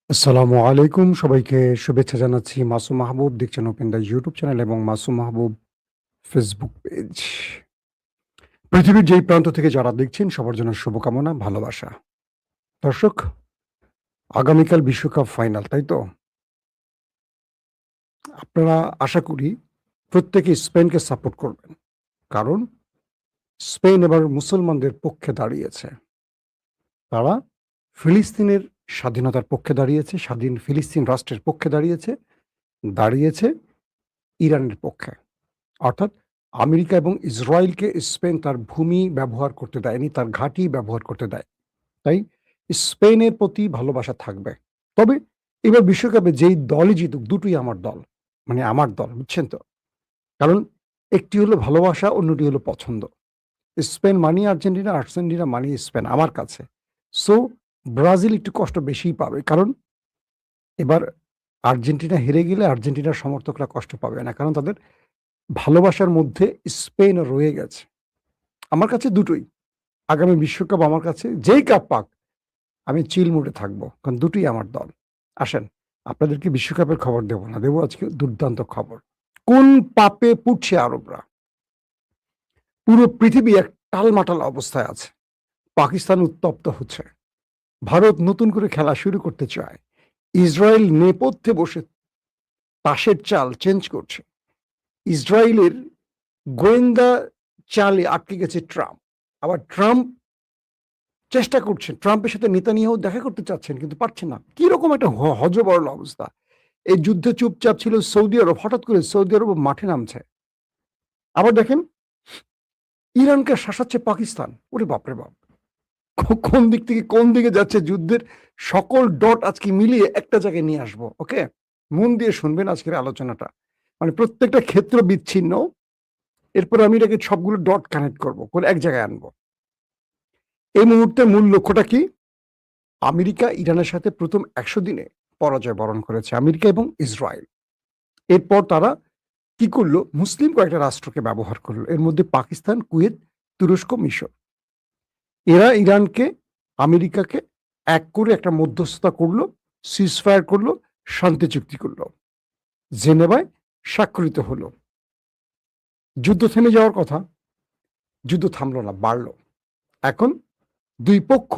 আসসালামু আলাইকুম। সবাইকে শুভেচ্ছা জানাচ্ছি। মাসুম মাহবুব দেখছেন ওপেন দ্য ইউটিউব চ্যানেল এবং মাসুম মাহবুব ফেসবুক পেজ। পৃথিবীর যেই প্রান্ত থেকে যারা দেখছেন সবার জন্য শুভকামনা, ভালোবাসা। দর্শক, আগামীকাল বিশ্বকাপ ফাইনাল, তাই তো? আপনারা আশা করি প্রত্যেকে স্পেনকে সাপোর্ট করবেন। কারণ স্পেন এবার মুসলমানদের পক্ষে দাঁড়িয়েছে। তারা ফিলিস্তিনের স্বাধীনতার পক্ষে দাঁড়িয়েছে, স্বাধীন ফিলিস্তিন রাষ্ট্রের পক্ষে দাঁড়িয়েছে ইরানের পক্ষে। অর্থাৎ আমেরিকা এবং ইসরায়েলকে স্পেন তার ভূমি ব্যবহার করতে দেয়নি, তার ঘাঁটি ব্যবহার করতে দেয়। তাই স্পেনের প্রতি ভালোবাসা থাকবে। তবে এবার বিশ্বকাপে যেই দলই জিতুক দুটোই আমার দল। মানে আমার দল, বুঝছেন তো? কারণ একটি হলো ভালোবাসা, অন্যটি হলো পছন্দ। স্পেন মানি আর্জেন্টিনা, আর্জেন্টিনা মানি স্পেন আমার কাছে। সো ব্রাজিল একটু কষ্ট বেশিই পাবে। কারণ এবার আর্জেন্টিনা হেরে গেলে আর্জেন্টিনার সমর্থকরা কষ্ট পাবে না। কারণ তাদের ভালোবাসার মধ্যে স্পেন রয়ে গেছে। আমার কাছে দুটোই। আগামী বিশ্বকাপ আমার কাছে যেই কাপ পাক, আমি চিল মুডে থাকবো। কারণ দুটোই আমার দল। আসেন, আপনাদেরকে বিশ্বকাপের খবর দেব না। দেব আজকে দুর্দান্ত খবর। কোন পাপে পুড়ছে আরবরা? পুরো পৃথিবী এক টালমাটাল অবস্থায় আছে। পাকিস্তান উত্তপ্ত হচ্ছে। ভারত নতুন করে খেলা শুরু করতে চায়। ইসরায়েল নেপথ্যে বসে তাসের চাল চেঞ্জ করছে। ইসরায়েলের গোয়েন্দা চালে আটকে গেছে ট্রাম্প। আবার ট্রাম্প চেষ্টা করছেন, ট্রাম্পের সাথে নেতানিয়াহু দেখা করতে চাচ্ছেন কিন্তু পারছেন না। কিরকম একটা হযবরল অবস্থা। এই যুদ্ধে চুপচাপ ছিল সৌদি আরব, হঠাৎ করে সৌদি আরব মাঠে নামছে। আবার দেখেন, ইরানকে শাসাচ্ছে পাকিস্তান। ওরে বাপরে বাপ! কোন দিক থেকে কোন দিকে যাচ্ছে যুদ্ধের সকল ডট আজকে মিলিয়ে একটা জায়গায় নিয়ে আসবো। ওকে? মন দিয়ে শুনবেন আজকের আলোচনাটা। মানে প্রত্যেকটা ক্ষেত্র বিচ্ছিন্ন। এরপর আমি এটাকে সবগুলো ডট কানেক্ট করব, করে এক জায়গায় আনবো। এই মুহূর্তে মূল লক্ষ্যটা কি? আমেরিকা ইরানের সাথে প্রথম ১০০ দিনে পরাজয় বরণ করেছে, আমেরিকা এবং ইসরায়েল। এরপর তারা কি করলো? মুসলিম কয়েকটা রাষ্ট্রকে ব্যবহার করলো। এর মধ্যে পাকিস্তান, কুয়েত, তুরস্ক, মিশর। এরা ইরানকে, আমেরিকাকে এক করে একটা মধ্যস্থতা করলো, সিজফায়ার করলো, শান্তি চুক্তি করলো। জেনেভায় স্বাক্ষরিত হলো। যুদ্ধ থেমে যাওয়ার কথা, যুদ্ধ থামলো না, বাড়লো। এখন ২ পক্ষ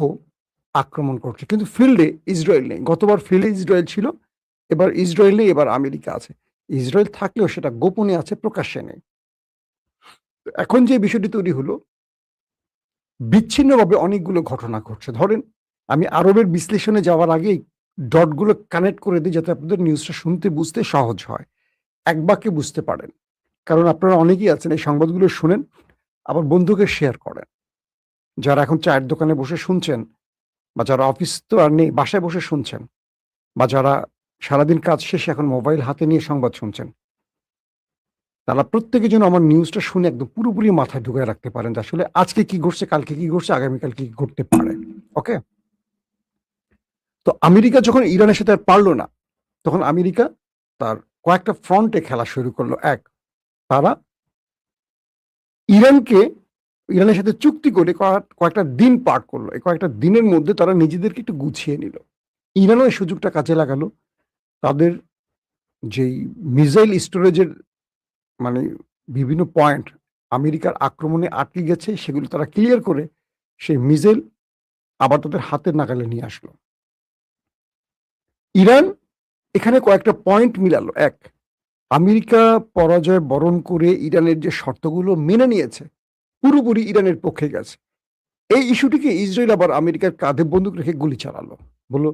আক্রমণ করছে। কিন্তু ফিল্ডে ইসরায়েল নেই। গতবার ফিল্ডে ইসরায়েল ছিল, এবার ইসরায়েল নেই, এবার আমেরিকা আছে। ইসরায়েল থাকলেও সেটা গোপনে আছে, প্রকাশ্যে নেই। এখন যে বিষয়টি তৈরি হলো, বিচ্ছিন্নভাবে অনেকগুলো ঘটনা ঘটছে। ধরেন, আমি আরবের বিশ্লেষণে যাওয়ার আগেই ডটগুলো কানেক্ট করে দিই যাতে আপনাদের নিউজটা শুনতে বুঝতে সহজ হয়। এক বাক্যে বুঝতে পারেন। কারণ আপনারা অনেকেই আছেন এই সংবাদগুলো শুনেন, আবার বন্ধুকে শেয়ার করেন। যারা এখন চায়ের দোকানে বসে শুনছেন, বা যারা অফিস তো আর নেই, বাসায় বসে শুনছেন, বা যারা সারাদিন কাজ শেষে এখন মোবাইল হাতে নিয়ে সংবাদ শুনছেন, তারা প্রত্যেকে যেন আমার নিউজটা শুনে একদম পুরোপুরি মাথায় ঢুকায় রাখতে পারেন যে আসলে আজকে কি ঘটছে, কালকে কি ঘটছে, আগামীকাল কি ঘটতে পারে। ওকে? তো আমেরিকা যখন ইরানের সাথে আর পারল না, তখন আমেরিকা তার কয়েকটা ফ্রন্টে খেলা শুরু করলো। এক, তারা ইরানকে, ইরানের সাথে চুক্তি করে কয়েকটা দিন পার করলো। এই কয়েকটা দিনের মধ্যে তারা নিজেদেরকে একটু গুছিয়ে নিল। ইরানও এই সুযোগটা কাজে লাগালো। তাদের যেই মিসাইল স্টোরেজের, মানে বিভিন্ন পয়েন্ট আমেরিকার আক্রমণে আটকে গেছে, সেগুলো তারা ক্লিয়ার করে সেই মিসাইল আবার তাদের হাতের নাগালে নিয়ে আসলো। ইরান এখানে কয়েকটা পয়েন্ট মিলালো। এক, আমেরিকা পরাজয় বরণ করে ইরানের যে শর্তগুলো মেনে নিয়েছে, পুরোপুরি ইরানের পক্ষে গেছে। এই ইস্যুটিকে ইসরায়েল আবার আমেরিকার কাঁধে বন্দুক রেখে গুলি চালালো। বলল,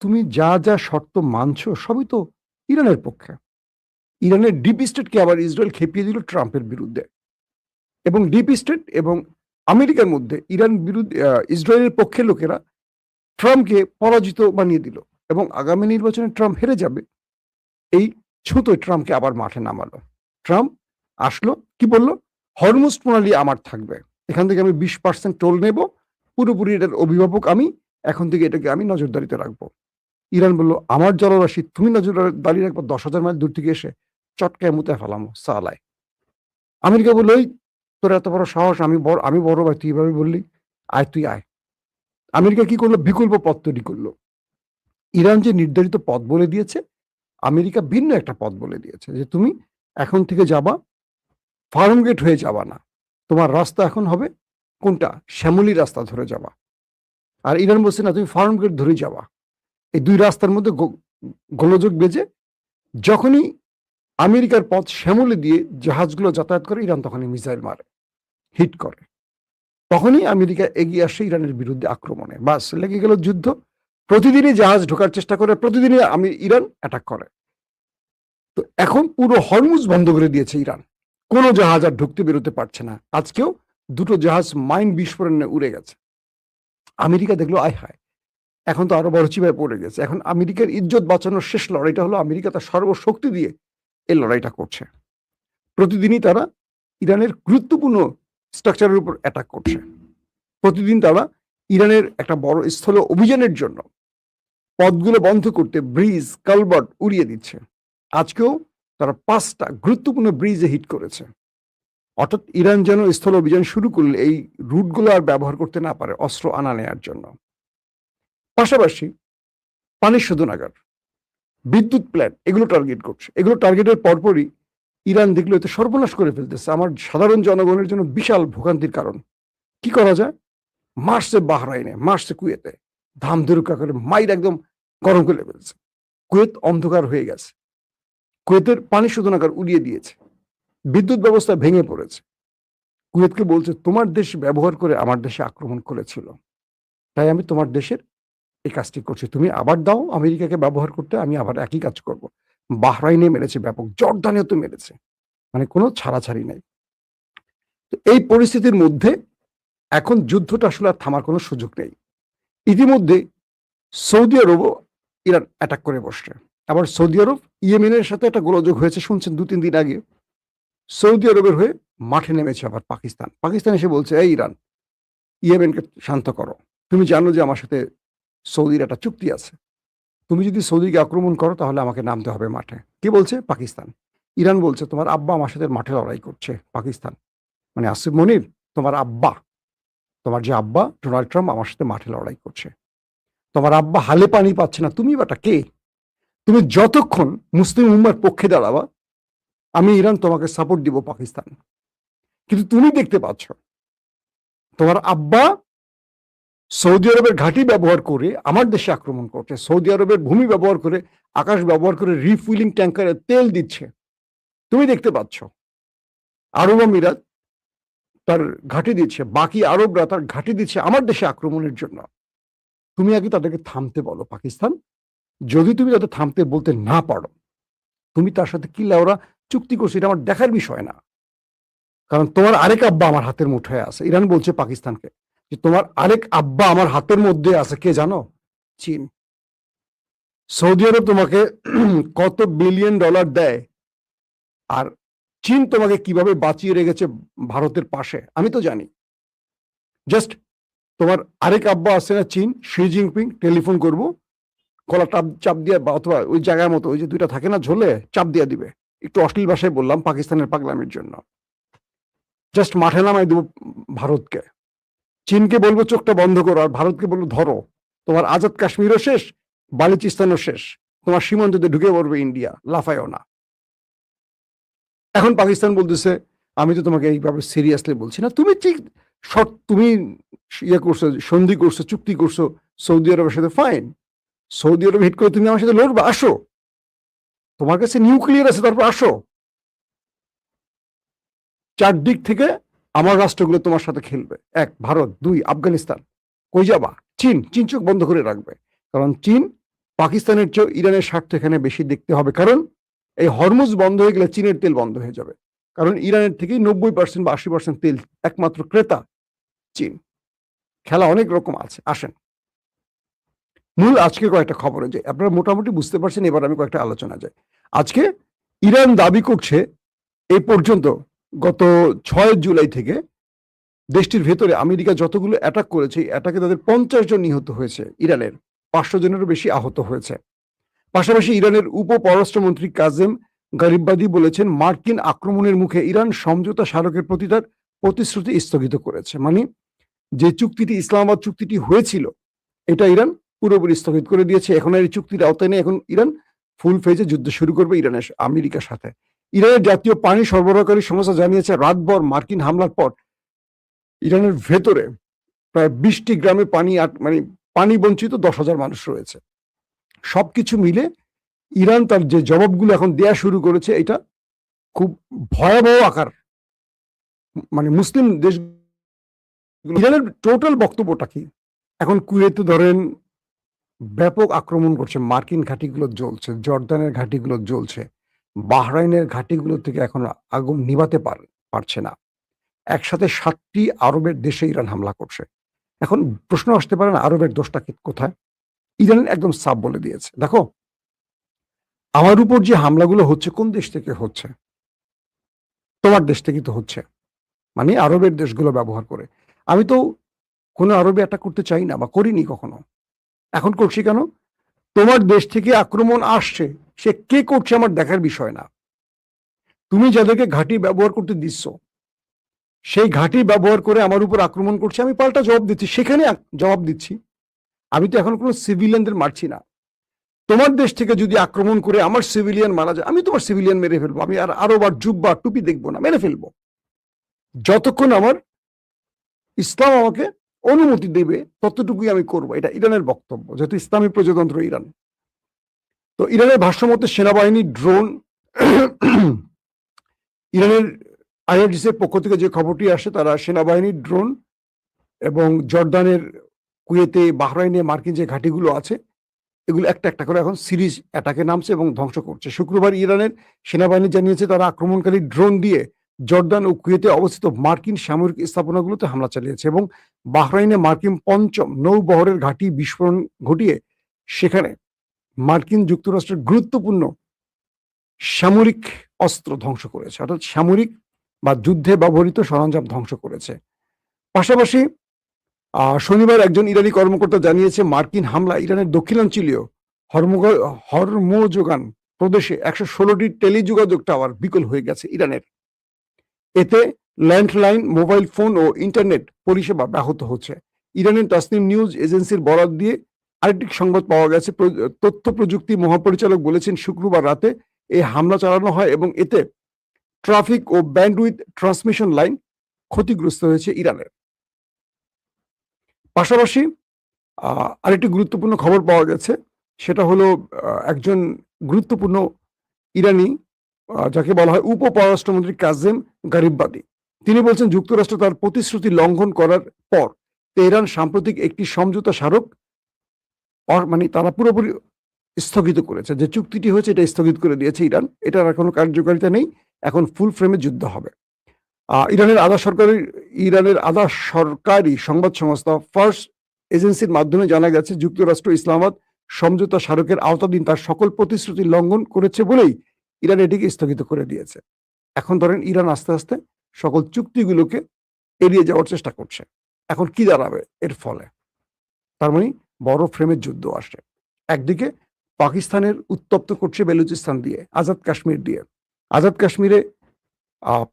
তুমি যা যা শর্ত মানছো সবই তো ইরানের পক্ষে। ইরানের ডিপ স্টেটকে আবার ইসরায়েল খেপিয়ে দিল ট্রাম্পের বিরুদ্ধে, এবং ডিপ স্টেট এবং আমেরিকার মধ্যে ইসরায়েলের পক্ষের লোকেরা ট্রাম্পকে পরাজিত বানিয়ে দিল, এবং আগামী নির্বাচনে ট্রাম্প হেরে যাবে এই ছুতোয় ট্রাম্পকে আবার মাঠে নামালো। ট্রাম্প আসলো, কি বলল? হরমুজ প্রণালী আমার থাকবে, এখান থেকে আমি 20% টোল নেব, পুরোপুরি এটার অভিভাবক আমি, এখন থেকে এটাকে আমি নজরদারিতে রাখবো। ইরান বলল, আমার জলরাশি তুমি নজরদারি রাখবো 10,000 মাইল দূর থেকে এসে চটকায় মুতে ফেলামো সালায়। আমেরিকা বলল, ওই তোর এত বড় সাহস, আমি বড় ভাই, তুই এভাবে বললি, আয় তুই আয়। আমেরিকা কি করলো? বিকল্প পথ তৈরি করলো। ইরান যে নির্ধারিত পথ বলে দিয়েছে, আমেরিকা ভিন্ন একটা পথ বলে দিয়েছে যে তুমি এখন থেকে যাবা, ফার্ম গেট হয়ে যাবা না, তোমার রাস্তা এখন হবে কোনটা, শ্যামলী রাস্তা ধরে যাবা। আর ইরান বলছে না, তুমি ফার্ম গেট ধরে যাবা। এই দুই রাস্তার মধ্যে গোলযোগ বেজে যখনই আমেরিকার পথ শ্যামলে দিয়ে জাহাজগুলো যাতায়াত করে, ইরান তখনই মিসাইল মারে, হিট করে। তখনই আমেরিকা এগিয়ে আসে ইরানের বিরুদ্ধে আক্রমণে। বাস লেগে গেল যুদ্ধ। প্রতিদিনই জাহাজ ঢোকার চেষ্টা করে, প্রতিদিনই ইরান অ্যাটাক করে। তো এখন পুরো হরমুজ বন্ধ করে দিয়েছে ইরান, কোনো জাহাজ আর ঢুকতে বেরোতে পারছে না। আজকেও দুটো জাহাজ মাইন বিস্ফোরণে উড়ে গেছে। আমেরিকা দেখলো আয় হায়, এখন তো আরো বড় চিপায় পড়ে গেছে। এখন আমেরিকার ইজ্জত বাঁচানোর শেষ লড়াইটা হলো আমেরিকা তার সর্বশক্তি দিয়ে এই লড়াইটা করছে। প্রতিদিনই তারা ইরানের গুরুত্বপূর্ণ স্ট্রাকচারের উপর অ্যাটাক করছে। প্রতিদিন তারা ইরানের একটা বড় স্থল অভিযানের জন্য পথগুলো বন্ধ করতে ব্রিজ কালভার্ট উড়িয়ে দিচ্ছে। আজকেও তারা 5টা গুরুত্বপূর্ণ ব্রিজে হিট করেছে। অর্থাৎ ইরান যেন স্থল অভিযান শুরু করলে এই রুটগুলো আর ব্যবহার করতে না পারে অস্ত্র আনা নেয়ার জন্য। পাশাপাশি পানির শোধনাগার, বিদ্যুৎ প্ল্যান্ট, এগুলো টার্গেট করছে। এগুলো টার্গেটের পরপরই ইরান দেখলো এতে সর্বনাশ করে ফেলতেছে, আমার সাধারণ জনগণের জন্য বিশাল ভোগান্তির কারণ। কি করা যায়? মার্চে বাহরাইনে, মার্চে কুয়েতে ধাম ধুরুকা করে মাইর একদম গরম করে ফেলছে। কুয়েত অন্ধকার হয়ে গেছে, কুয়েতের পানি শোধনাগার উড়িয়ে দিয়েছে, বিদ্যুৎ ব্যবস্থা ভেঙে পড়েছে। কুয়েতকে বলছে তোমার দেশ ব্যবহার করে আমার দেশে আক্রমণ করেছিল, তাই আমি তোমার দেশের এই কাজটি করছি, তুমি আবার দাও আমেরিকাকে ব্যবহার করতে, আমি আবার একই কাজ করব। বাহরাইনে মেরেছে ব্যাপক, জর্দানেও তো মেরেছে, মানে কোনো ছাড়াছাড়ি নাই। তো এই পরিস্থিতির মধ্যে এখন যুদ্ধটা আসলে আর থামার কোনো সুযোগ নেই। ইতিমধ্যে সৌদি আরবও ইরান অ্যাটাক করে বসছে। আবার সৌদি আরব ইয়েমেনের সাথে একটা গোলযোগ হয়েছে শুনছেন 2-3 দিন আগে। সৌদি আরবের হয়ে মাঠে নেমেছে আবার পাকিস্তান। পাকিস্তান এসে বলছে, এই ইরান, ইয়েমেনকে শান্ত করো, তুমি জানো যে আমার সাথে সৌদির একটা চুক্তি আছে, তুমি যদি সৌদিকে আক্রমণ করো তাহলে আমাকে নামতে হবে মাঠে। কে বলছে? পাকিস্তান। ইরান বলছে তোমার আব্বা আমার সাথে মাঠে লড়াই করছে। পাকিস্তান মানে আসিফ মনির, তোমার আব্বা, তোমার যে আব্বা ডোনাল্ড ট্রাম্প আমার সাথে মাঠে লড়াই করছে। তোমার আব্বা হালে পানি পাচ্ছে না, তুমি বাটা কে? তুমি যতক্ষণ মুসলিম উম্মার পক্ষে দাঁড়াবা, আমি ইরান তোমাকে সাপোর্ট দিব পাকিস্তান। কিন্তু তুমি দেখতে পাচ্ছ তোমার আব্বা সৌদি আরবের ঘাঁটি ব্যবহার করে আমার দেশে আক্রমণ করছে, সৌদি আরবের ভূমি ব্যবহার করে, আকাশ ব্যবহার করে রিফুইলিং ট্যাঙ্কারে তেল দিচ্ছে, তুমি দেখতে পাচ্ছ। আরব আমিরাত তার ঘাঁটি দিচ্ছে, বাকি আরবরা তার ঘাঁটি দিচ্ছে আমার দেশে আক্রমণের জন্য। তুমি আগে তাদেরকে থামতে বলো পাকিস্তান। যদি তুমি তাদের থামতে বলতে না পারো, তুমি তার সাথে কি লাউরা চুক্তি করছো এটা আমার দেখার বিষয় না। কারণ তোমার আরেক আব্বা আমার হাতের মুঠোয় আছে। ইরান বলছে পাকিস্তানকে যে তোমার আরেক আব্বা আমার হাতের মধ্যে আছে, কে জানো? চীন। সৌদি আরব তোমাকে কত বিলিয়ন ডলার দেয়, আর চীন তোমাকে কিভাবে বাঁচিয়ে রেখেছে ভারতের পাশে আমি তো জানি। জাস্ট তোমার আরেক আব্বা আছে না চীন, শি জিনপিং, টেলিফোন করবো, গলা চাপ দিয়ে, বা অথবা ওই জায়গার মতো ওই যে দুইটা থাকে না ঝোলে, চাপ দিয়ে দিবে। একটু অশ্লীল ভাষায় বললাম, পাকিস্তানের পাগলামির জন্য। জাস্ট মাঠে নামাই দেবো ভারতকে। চীনকে বলবো চোখটা বন্ধ করো, আর ভারতকে বলবো ধরো, তোমার আজাদ কাশ্মীরও শেষ, বালুচিস্তানও শেষ, তোমার সীমান্তে ঢুকে পড়বে ইন্ডিয়া, লাফায়ও না। এখন পাকিস্তান বলতেছে আমি তো তোমাকে এইভাবে সিরিয়াসলি বলছি না, তুমি ঠিক তুমি ইয়ে করছো, সন্ধি করছো, চুক্তি করছো সৌদি আরবের সাথে, ফাইন, সৌদি আরব হিট করে তুমি আমার সাথে লড়বে, আসো, তোমার কাছে নিউক্লিয়ার আছে, তারপর আসো। চারদিক থেকে আমার রাষ্ট্রগুলো তোমার সাথে খেলবে, 1 ভারত, 2 আফগানিস্তান, কই যাবা? চীন। চীন চোখ বন্ধ করে রাখবে, কারণ চীন পাকিস্তানের চেয়ে ইরানের স্বার্থ এখানে বেশি দেখতে হবে। কারণ এই হরমুজ বন্ধ হয়ে গেলে চীনের তেল বন্ধ হয়ে যাবে, কারণ ইরানের থেকেই 90% বা 80% তেল একমাত্র ক্রেতা চীন। খেলা অনেক রকম আছে। আসেন মূল আজকে কয়েকটা খবরে যাই, আপনারা মোটামুটি বুঝতে পারছেন। এবার আমি কয়েকটা আলোচনা যাই। আজকে ইরান দাবি করছে এই পর্যন্ত গত 6 জুলাই থেকে দেশটির ভেতরে আমেরিকা যতগুলো অ্যাটাক করেছে, অ্যাটাকে তাদের 50 জন নিহত হয়েছে, ইরানের 500 জনেরও বেশি আহত হয়েছে। পাশাপাশি ইরানের উপ পররাষ্ট্রমন্ত্রী কাজেম গারিবাদি বলেছেন মার্কিন আক্রমণের মুখে ইরান সমঝোতা স্মারকের প্রতি তার প্রতিশ্রুতি স্থগিত করেছে। মানে যে চুক্তিটি, ইসলামাবাদ চুক্তিটি হয়েছিল, এটা ইরান পুরোপুরি স্থগিত করে দিয়েছে। এখন আর এই চুক্তির আওতায় নেই। এখন ইরান ফুল ফেজে যুদ্ধ শুরু করবে আমেরিকার সাথে। ইরানের জাতীয় পানি সরবরাহকারী সংস্থা জানিয়েছে রাতভর মার্কিন হামলার পর ইরানের ভেতরে প্রায় 20টি গ্রামে পানি বঞ্চিত 10,000 মানুষ রয়েছে। সবকিছু মিলে ইরান তার যে জবাবগুলো এখন দেয়া শুরু করেছে, এটা খুব ভয়াবহ আকার। মুসলিম দেশ ইরানের টোটাল বক্তব্যটা কি? এখন কুয়েতে ধরেন ব্যাপক আক্রমণ করছে, মার্কিন ঘাঁটিগুলো জ্বলছে, জর্দানের ঘাঁটিগুলো জ্বলছে, বাহরাইনের ঘাঁটিগুলো থেকে এখন আগুন নিভাতে পারছে না। একসাথে 7টি আরবের দেশে ইরান হামলা করছে। এখন প্রশ্ন আসতে পারে না, আরবের দোষটা কোথায়? ইরান একদম সাফ বলে দিয়েছে, দেখো আমার উপর যে হামলাগুলো হচ্ছে কোন দেশ থেকে হচ্ছে? তোমার দেশ থেকে তো হচ্ছে। আরবের দেশগুলো ব্যবহার করে। আমি তো কোনো আরবে অ্যাটাক করতে চাই না বা করিনি কখনো। এখন করছি কেন? তোমার দেশ থেকে আক্রমণ আসছে, সে কে করছে আমার দেখার বিষয় না। তুমি যাদেরকে ঘাঁটি ব্যবহার করতে দিচ্ছ, সেই ঘাঁটি ব্যবহার করে আমার উপর আক্রমণ করছে, আমি পাল্টা জবাব দিচ্ছি, সেখানে জবাব দিচ্ছি। আমি তো এখন কোনো সিভিলিয়ানদের মারছি না। তোমার দেশ থেকে যদি আক্রমণ করে আমার সিভিলিয়ান মারা যায়, আমি তোমার সিভিলিয়ান মেরে ফেলবো। আমি আর আরব আর জুব্বা টুপি দেখবো না, মেরে ফেলবো। যতক্ষণ আমার ইসলাম আমাকে অনুমতি দেবে ততটুকুই আমি করবো। এটা ইরানের বক্তব্য, যেহেতু ইসলামী প্রজাতন্ত্র ইরান। তো ইরানের ভাষ্যমতে সেনাবাহিনী ড্রোন ইরানের আইআরজিসির পক্ষ থেকে যে খবরটি আসে, তারা সেনাবাহিনীর ড্রোন এবং জর্দানের, কুয়েতে, বাহরাইনে মার্কিন যে ঘাঁটিগুলো আছে, এগুলো একটা একটা করে এখন সিরিজ অ্যাটাকে নামছে এবং ধ্বংস করছে। শুক্রবার ইরানের সেনাবাহিনী জানিয়েছে তারা আক্রমণকারী ড্রোন দিয়ে জর্দান ও কুয়েতে অবস্থিত মার্কিন সামরিক স্থাপনাগুলোতে হামলা চালিয়েছে এবং বাহরাইনে মার্কিন 5ম নৌবহরের ঘাঁটি বিস্ফোরণ ঘটিয়ে সেখানে মার্কিন যুক্তরাষ্ট্রের গুরুত্বপূর্ণ সামরিক অস্ত্র ধ্বংস করেছে, অর্থাৎ সামরিক বা যুদ্ধে ব্যবহৃত সরঞ্জাম ধ্বংস করেছে। পাশাপাশি শনিবার একজন ইরানি কর্মকর্তা জানিয়েছে মার্কিন হামলা ইরানের দক্ষিণাঞ্চলীয় হরমোজগান প্রদেশে 116টি টেলিযোগাযোগ টাওয়ার বিকল হয়ে গেছে ইরানের। এতে ল্যান্ডলাইন, মোবাইল ফোন ও ইন্টারনেট পরিষেবা ব্যাহত হচ্ছে। ইরানের তাসনিম নিউজ এজেন্সির বরাত দিয়ে আরেকটি সংবাদ পাওয়া গেছে। তথ্য প্রযুক্তি মহাপরিচালক বলেছেন শুক্রবার রাতে এই হামলা চালানো হয় এবং এতে ট্রাফিক ও ব্যান্ডউইথ ট্রান্সমিশন লাইন ক্ষতিগ্রস্ত হয়েছে ইরানের। পাশাপাশি আরেকটি গুরুত্বপূর্ণ খবর পাওয়া গেছে, সেটা হলো একজন গুরুত্বপূর্ণ ইরানি, যাকে বলা হয় উপপররাষ্ট্রমন্ত্রী কাজেম গারিবাদি, তিনি বলছেন যুক্তরাষ্ট্র তার প্রতিশ্রুতি লঙ্ঘন করার পর তেহরান সাম্প্রতিক একটি সমঝোতা স্মারক তারা পুরোপুরি স্থগিত করেছে। যে চুক্তিটি হয়েছে এটা স্থগিত করে দিয়েছে ইরান, এটার আর কোনো কার্যকারিতা নেই। এখন ফুল ফ্রেমে যুদ্ধ হবে। ইরানের আধা সরকারি সংবাদ সংস্থা ফার্স এজেন্সির মাধ্যমে জানা গেছে যুক্তরাষ্ট্র ইসলামাবাদ সমঝোতা স্মারকের আওতাধীন তার সকল প্রতিশ্রুতি লঙ্ঘন করেছে বলেই ইরান এটিকে স্থগিত করে দিয়েছে। এখন ধরেন ইরান আস্তে আস্তে সকল চুক্তিগুলোকে এড়িয়ে যাওয়ার চেষ্টা করছে। এখন কি দাঁড়াবে এর ফলে? তার মানে বড় ফ্রেমের যুদ্ধ আসে। একদিকে পাকিস্তানের উত্তপ্ত করছে বেলুচিস্তান দিয়ে, আজাদ কাশ্মীর দিয়ে। আজাদ কাশ্মীরে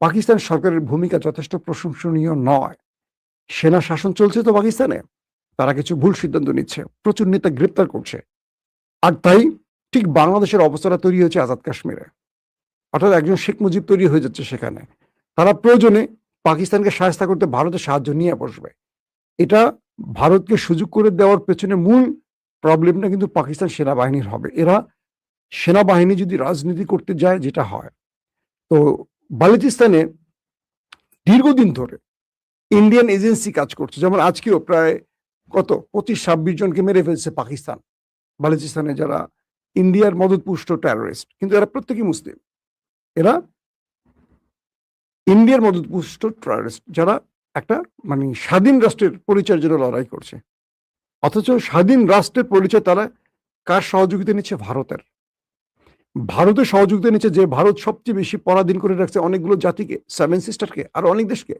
পাকিস্তান সরকারের ভূমিকা যথেষ্ট প্রশংসনীয় নয়। সেনা শাসন চলছে তো পাকিস্তানে, তারা কিছু ভুল সিদ্ধান্ত নিচ্ছে, প্রচুর নেতা গ্রেপ্তার করছে। আর তাই ঠিক বাংলাদেশের অবস্থাটা তৈরি হয়েছে আজাদ কাশ্মীরে, অর্থাৎ একজন শেখ মুজিব তৈরি হয়ে যাচ্ছে সেখানে। তারা প্রয়োজনে পাকিস্তানকে সাহায্য করতে ভারতের সাহায্য নিয়ে বসবে। এটা ভারতকে সুযোগ করে দেওয়ার পেছনে মূল প্রবলেমটা কিন্তু পাকিস্তান সেনাবাহিনীর হবে। এরা সেনাবাহিনী যদি রাজনীতি করতে যায়, যেটা হয়, তো বালুচিস্তানে দীর্ঘদিন ধরে ইন্ডিয়ান এজেন্সি কাজ করছে। যেমন আজকেও প্রায় 25-26 জনকে মেরে ফেলছে পাকিস্তান বালুচিস্তানে, যারা ইন্ডিয়ার মদতপুষ্ট টেররিস্ট, কিন্তু এরা প্রত্যেকেই মুসলিম। এরা ইন্ডিয়ার মদতপুষ্ট টেররিস্ট, যারা একটা স্বাধীন রাষ্ট্রের পরিচয়ের জন্য লড়াই করছে। অথচ স্বাধীন রাষ্ট্রের পরিচয় তারা কার সহযোগিতা নিচ্ছে? ভারতের সহযোগিতা নিচ্ছে, যে ভারত সবচেয়ে বেশি পরাধীন করে রাখছে অনেকগুলো জাতিকে, 7 সিস্টারকে, আর অনেক দেশকে।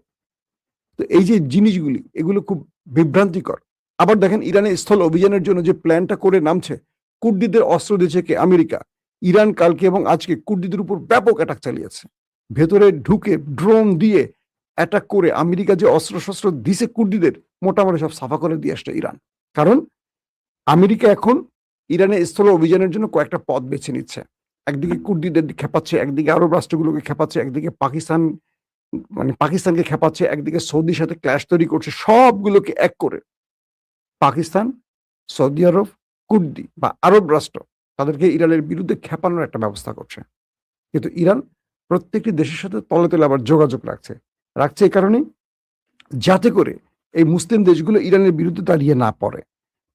তো এই যে জিনিসগুলি, এগুলো খুব বিভ্রান্তিকর। আবার দেখেন ইরানের স্থল অভিযানের জন্য যে প্ল্যানটা করে নামছে, কুর্দিদের অস্ত্র দিয়েছে কে? আমেরিকা। ইরান কালকে এবং আজকে কুর্দিদের উপর ব্যাপক অ্যাটাক চালিয়েছে, ভেতরে ঢুকে ড্রোন দিয়ে অ্যাটাক করে আমেরিকা যে অস্ত্র শস্ত্র দিছে কুর্দিদের, মোটামুটি সব সাফা করে দিয়ে আসছে ইরান। কারণ আমেরিকা এখন ইরানে স্থল অভিযানের জন্য কয়েকটা পথ বেছে নিচ্ছে। একদিকে কুর্দিদের খেপাচ্ছে, একদিকে আরব রাষ্ট্রগুলোকে খেপাচ্ছে, একদিকে পাকিস্তানকে খেপাচ্ছে, একদিকে সৌদির সাথে ক্ল্যাশ তৈরি করছে। সবগুলোকে এক করে পাকিস্তান, সৌদি আরব, কুর্দি বা আরব রাষ্ট্র তাদেরকে ইরানের বিরুদ্ধে খেপানোর একটা ব্যবস্থা করছে। কিন্তু ইরান প্রত্যেকটি দেশের সাথে তলে তলে আবার যোগাযোগ রাখছে এই কারণেই, যাতে করে এই মুসলিম দেশগুলো ইরানের বিরুদ্ধে দাঁড়িয়ে না পড়ে।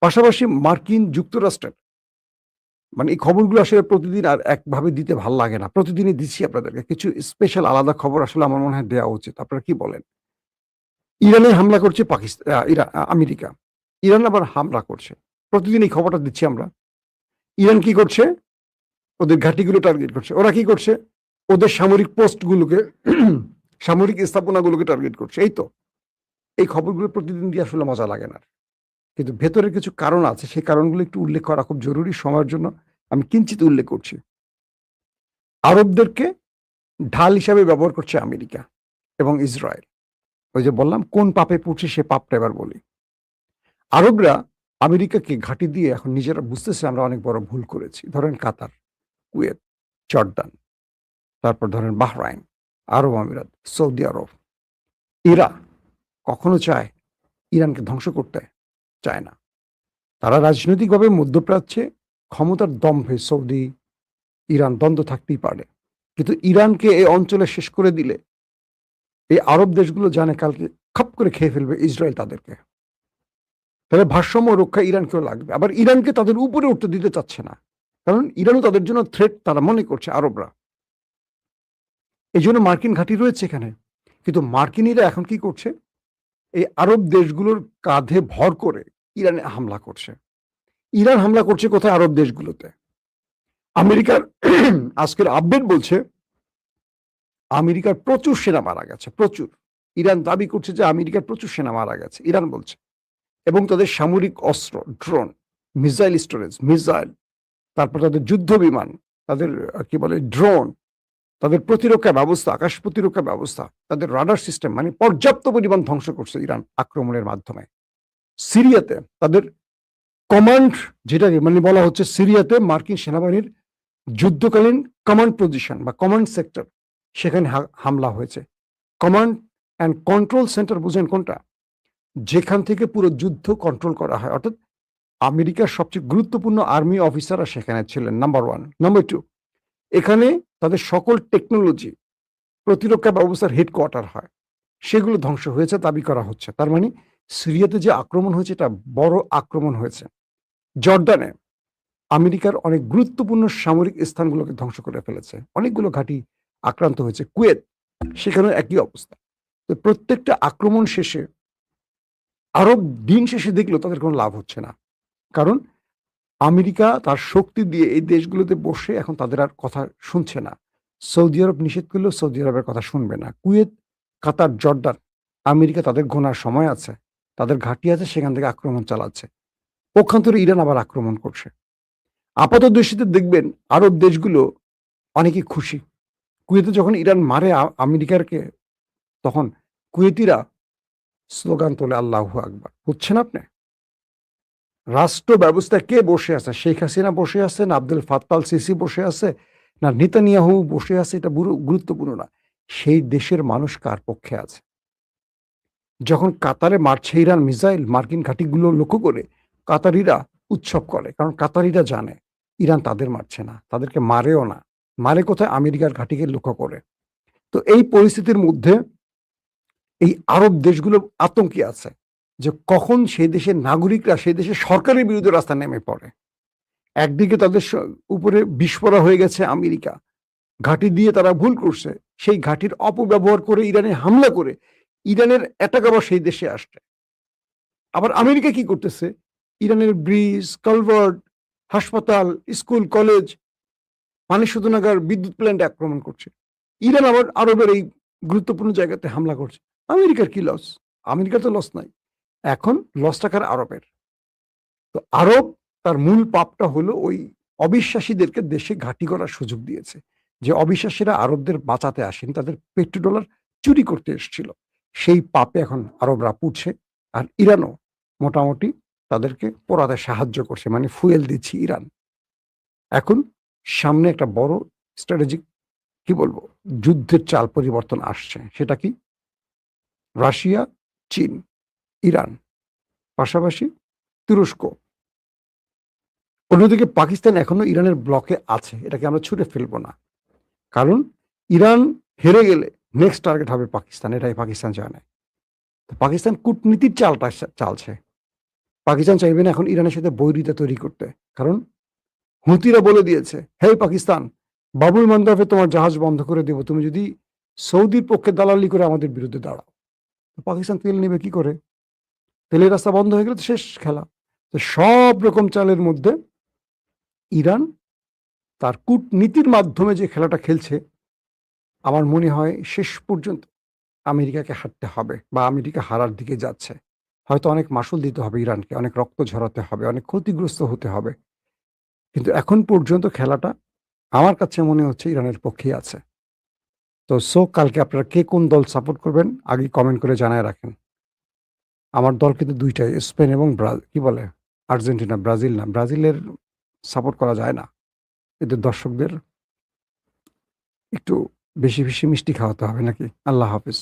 পাশাপাশি মার্কিন যুক্তরাষ্ট্রের এই খবরগুলো আসলে প্রতিদিন আর একভাবে দিতে ভাল লাগে না। প্রতিদিনই দিচ্ছি আপনাদেরকে। কিছু স্পেশাল আলাদা খবর আসলে আমার মনে হয় দেওয়া উচিত। আপনারা কি বলেন? ইরানে হামলা করছে আমেরিকা। ইরান আবার হামলা করছে। প্রতিদিন এই খবরটা দিচ্ছি আমরা। ইরান কি করছে? ওদের ঘাঁটিগুলো টার্গেট করছে। ওরা কি করছে? ওদের সামরিক পোস্টগুলোকে সামরিক স্থাপনাগুলোকে টার্গেট করছে। এই তো। এই খবরগুলো প্রতিদিন দিয়ে আসলে মজা লাগে না। কিন্তু ভেতরের কিছু কারণ আছে, সেই কারণগুলো একটু উল্লেখ করা খুব জরুরি। সময়ের জন্য আমি কিঞ্চিত উল্লেখ করছি। আরবদেরকে ঢাল হিসাবে ব্যবহার করছে আমেরিকা এবং ইসরায়েল। ওই যে বললাম, কোন পাপে পড়ছে সে পাপটা এবার বলি। আরবরা আমেরিকাকে ঘাঁটি দিয়ে এখন নিজেরা বুঝতেছে আমরা অনেক বড় ভুল করেছি। ধরেন কাতার, কুয়েত, জর্দান, তারপর ধরেন বাহরাইন, আরব আমিরাত, সৌদি আরব। এরা কখনো চায় ইরানকে ধ্বংস করতে? চায় না। তারা রাজনৈতিকভাবে মধ্যপ্রাচ্যে ক্ষমতার দম্ভে সৌদি, ইরান দ্বন্দ্ব থাকতেই পারে। কিন্তু ইরানকে এই অঞ্চলে শেষ করে দিলে এই আরব দেশগুলো জানে কালকে খপ করে খেয়ে ফেলবে ইসরায়েল তাদেরকে। তাহলে ভারসাম্য রক্ষা ইরানকেও লাগবে। আবার ইরানকে তাদের উপরে উঠতে দিতে চাচ্ছে না, কারণ ইরানও তাদের জন্য থ্রেট তারা মনে করছে আরবরা। এই জন্য মার্কিন ঘাঁটি রয়েছে এখানে। কিন্তু মার্কিনিরা এখন কি করছে? এই আরব দেশগুলোর কাঁধে ভর করে ইরানে হামলা করছে। ইরান হামলা করছে কোথায়? আরব দেশগুলোতে। আমেরিকার আজকের আপডেট বলছে আমেরিকার প্রচুর সেনা মারা গেছে, প্রচুর। ইরান দাবি করছে যে আমেরিকার প্রচুর সেনা মারা গেছে, ইরান বলছে। এবং তাদের সামরিক অস্ত্র, ড্রোন, মিসাইল স্টোরেজ, মিসাইল, তারপর তাদের যুদ্ধ বিমান, তাদের কি বলে ড্রোন, তাদের প্রতিরক্ষা ব্যবস্থা, আকাশ প্রতিরক্ষা ব্যবস্থা, তাদের রাডার সিস্টেম পর্যাপ্ত পরিমাণ ধ্বংস করছে ইরান আক্রমণের মাধ্যমে। সিরিয়াতে তাদের কমান্ড, যেটা বলা হচ্ছে সিরিয়াতে মার্কিন সেনাবাহিনীর যুদ্ধকালীন কমান্ড পজিশন বা কমান্ড সেক্টর, সেখানে হামলা হয়েছে। কমান্ড অ্যান্ড কন্ট্রোল সেন্টার বুঝেন কোনটা? যেখান থেকে পুরো যুদ্ধ কন্ট্রোল করা হয়। অর্থাৎ আমেরিকার সবচেয়ে গুরুত্বপূর্ণ আর্মি অফিসাররা সেখানে ছিলেন, নাম্বার 1। নাম্বার 2, এখানে তাদের সকল টেকনোলজি, প্রতিরক্ষা ব্যবস্থার হেডকোয়ার্টার হয়, সেগুলো ধ্বংস হয়েছে দাবি করা হচ্ছে। তার মানে সিরিয়াতে যে আক্রমণ হয়েছে এটা বড় আক্রমণ হয়েছে। জর্ডানে আমেরিকার অনেক গুরুত্বপূর্ণ সামরিক স্থানগুলোকে ধ্বংস করে ফেলেছে, অনেকগুলো ঘাঁটি আক্রান্ত হয়েছে। কুয়েত, সেখানে একই অবস্থা। তো প্রত্যেকটা আক্রমণ শেষে আরব দিন শেষে দেখলো তাদের কোনো লাভ হচ্ছে না, কারণ আমেরিকা তার শক্তি দিয়ে এই দেশগুলোতে বসে এখন তাদের আর কথা শুনছে না। সৌদি আরব নিষেধ করলেও সৌদি আরবের কথা শুনবে না। কুয়েত, কাতার, জর্ডান, আমেরিকা তাদের গোনার সময় আছে, তাদের ঘাঁটি আছে, সেখান থেকে আক্রমণ চালাচ্ছে। পক্ষান্তরে ইরান আবার আক্রমণ করছে। আপাত দৃষ্টিতে দেখবেন আরব দেশগুলো অনেকে খুশি। কুয়েতে যখন ইরান মারে আমেরিকারকে, তখন কুয়েতিরা স্লোগান তোলে আল্লাহু আকবার। বুঝছেন আপনি? রাষ্ট্র ব্যবস্থায় কে বসে আছে? শেখ হাসিনা বসে আছে, না আব্দুল ফাত্তাহ আল সিসি বসে আছে, না নেতানিয়াহু বসে আছে? এটা গুরুত্বপূর্ণ না। সেই দেশের মানুষ কার পক্ষে আছে? যখন কাতারে মারছে ইরান মিসাইল, মার্কিন ঘাঁটিগুলো লক্ষ্য করে কাতারিরা উৎসব করে, কারণ কাতারিরা জানে ইরান তাদের মারছে না, তাদেরকে মারেও না। মারে কোথায়? আমেরিকার ঘাঁটিকে লক্ষ্য করে। তো এই পরিস্থিতির মধ্যে এই আরব দেশগুলো আতঙ্কে আছে যে কখন সেই দেশের নাগরিকরা সেই দেশের সরকারের বিরুদ্ধে রাস্তা নেমে পড়ে। একদিকে তাদের উপরে বিস্ফোরা হয়ে গেছে আমেরিকা, ঘাঁটি দিয়ে তারা ভুল করছে, সেই ঘাঁটির অপব্যবহার করে ইরানে হামলা করে ইরানের অ্যাটাক আবার সেই দেশে আসছে। আবার আমেরিকা কি করতেছে? ইরানের ব্রিজ, কালভার্ট, হাসপাতাল, স্কুল, কলেজ, পানি শোধনাগার, বিদ্যুৎ প্ল্যান্ট আক্রমণ করছে। ইরান আবার আরবের এই গুরুত্বপূর্ণ জায়গাতে হামলা করছে। আমেরিকার কি লস? আমেরিকার তো লস নাই, এখন লস টাকার আরবের। তো আরব তার মূল পাপটা হলো ওই অবিশ্বাসীদেরকে দেশে ঘাঁটি করার সুযোগ দিয়েছে। যে অবিশ্বাসীরা আরবদের বাঁচাতে আসেন, তাদের পেট্রোডলার চুরি করতে এসেছিল, সেই পাপে এখন আরবরা পুড়ছে। আর ইরানও মোটামুটি তাদেরকে পোড়াতে সাহায্য করছে, মানে ফুয়েল দিচ্ছে ইরান। এখন সামনে একটা বড় স্ট্র্যাটেজিক কি বলবো যুদ্ধের চাল পরিবর্তন আসছে। সেটা কি? রাশিয়া, চীন, ইরান, পাশাপাশি তুরস্ক। অন্যদিকে পাকিস্তান এখনো ইরানের ব্লকে আছে, এটাকে আমরা ছুঁড়ে ফেলবো না। কারণ ইরান হেরে গেলে নেক্সট টার্গেট হবে পাকিস্তান, এটাই পাকিস্তান চায় না। তো পাকিস্তান কূটনীতির চালটা চালছে। পাকিস্তান চাইবে না এখন ইরানের সাথে বৈরিতা তৈরি করতে, কারণ হুতিরা বলে দিয়েছে, হে পাকিস্তান, বাবুল মন্দাবে তোমার জাহাজ বন্ধ করে দেব তুমি যদি সৌদির পক্ষে দালালি করে আমাদের বিরুদ্ধে দাঁড়াও। তো পাকিস্তান তেল নেবে কি করে? তেলের রাস্তা বন্ধ হয়ে গেলে তো শেষ খেলা। তো সব রকম চালের মধ্যে ইরান তার কূটনীতির মাধ্যমে যে খেলাটা খেলছে, আমার মনে হয় শেষ পর্যন্ত আমেরিকাকে হারতে হবে বা আমেরিকা হারার দিকে যাচ্ছে। হয়তো অনেক মাসুল দিতে হবে ইরানকে, অনেক রক্ত ঝরাতে হবে, অনেক ক্ষতিগ্রস্ত হতে হবে, কিন্তু এখন পর্যন্ত খেলাটা আমার কাছে মনে হচ্ছে ইরানের পক্ষেই আছে। তো কালকে আপনারা কে কোন দল সাপোর্ট করবেন আগে কমেন্ট করে জানায় রাখেন। আমার দল কিন্তু দুইটাই, স্পেন এবং কি বলে আর্জেন্টিনা, ব্রাজিল না। ব্রাজিলের সাপোর্ট করা যায় না, এদের দর্শকদের একটু বেশি বেশি মিষ্টি খাওয়াতে হবে নাকি। আল্লাহ হাফিজ।